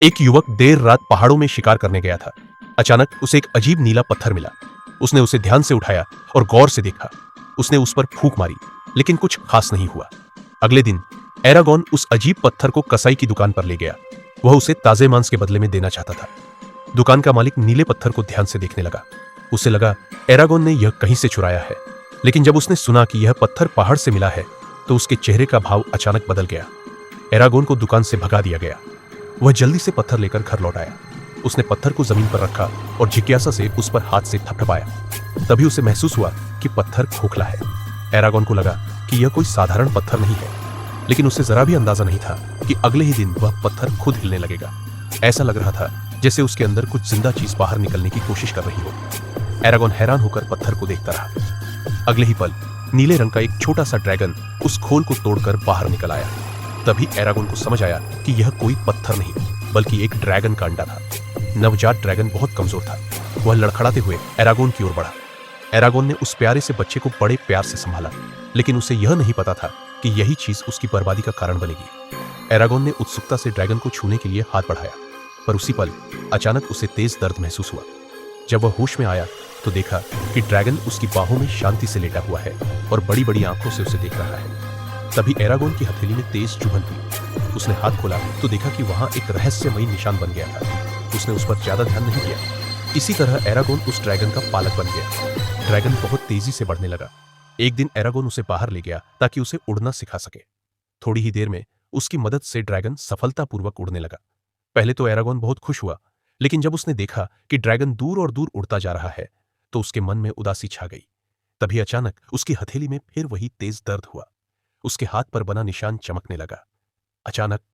एक युवक देर रात पहाड़ों में शिकार करने गया था। अचानक उसे एक अजीब नीला पत्थर मिला। उसने उसे ध्यान से उठाया और गौर से देखा। उसने उस पर फूंक मारी, लेकिन कुछ खास नहीं हुआ। अगले दिन एरागोन उस अजीब पत्थर को कसाई की दुकान पर ले गया। वह उसे ताजे मांस के बदले में देना चाहता था। दुकान का मालिक नीले पत्थर को ध्यान से देखने लगा। उसे लगा एरागोन ने यह कहीं से चुराया है। लेकिन जब उसने सुना कि यह पत्थर पहाड़ से मिला है, तो उसके चेहरे का भाव अचानक बदल गया। एरागोन को दुकान से भगा दिया गया। वह जल्दी से पत्थर लेकर घर लौट आया। उसने पत्थर को जमीन पर रखा और जिज्ञासा से उस पर हाथ से थपथपाया। तभी उसे महसूस हुआ कि पत्थर खोखला है। एरागोन को लगा कि यह कोई साधारण पत्थर नहीं है, लेकिन उसे जरा भी अंदाजा नहीं था कि अगले ही दिन वह पत्थर खुद हिलने लगेगा। ऐसा लग रहा था जैसे उसके अंदर कुछ जिंदा चीज बाहर निकलने की कोशिश कर रही हो। एरागोन हैरान होकर पत्थर को देखता रहा। अगले ही पल नीले रंग का एक छोटा सा ड्रैगन उस खोल को तोड़कर बाहर निकल आया। तभी एरागोन को समझ आया कि यह कोई पत्थर नहीं, बल्कि एक ड्रैगन का अंडा था। नवजात ड्रैगन बहुत कमजोर था। वह लड़खड़ाते हुए एरागोन की ओर बढ़ा। एरागोन ने उस प्यारे से बच्चे को बड़े प्यार से संभाला, लेकिन उसे यह नहीं पता था कि यही चीज उसकी बर्बादी का कारण बनेगी। एरागोन ने उत्सुकता से ड्रैगन को छूने के लिए हाथ बढ़ाया, पर उसी पल अचानक उसे तेज दर्द महसूस हुआ। जब वह होश में आया तो देखा कि ड्रैगन उसकी बाहों में शांति से लेटा हुआ है और बड़ी बड़ी आंखों से उसे देख रहा है। तभी एरागोन की हथेली में तेज चुभन हुई। उसने हाथ खोला तो देखा कि वहां एक रहस्यमयी निशान बन गया था। उसने उस पर ज्यादा ध्यान नहीं दिया। इसी तरह एरागोन उस ड्रैगन का पालक बन गया। ड्रैगन बहुत तेजी से बढ़ने लगा। एक दिन एरागोन उसे बाहर ले गया ताकि उसे उड़ना सिखा सके। थोड़ी ही देर में उसकी मदद से ड्रैगन सफलतापूर्वक उड़ने लगा। पहले तो एरागोन बहुत खुश हुआ, लेकिन जब उसने देखा कि ड्रैगन दूर और दूर उड़ता जा रहा है, तो उसके मन में उदासी छा गई। तभी अचानक उसकी हथेली में फिर वही तेज दर्द हुआ। उसके हाथ पर बना निशान चमकने लगा। अचानक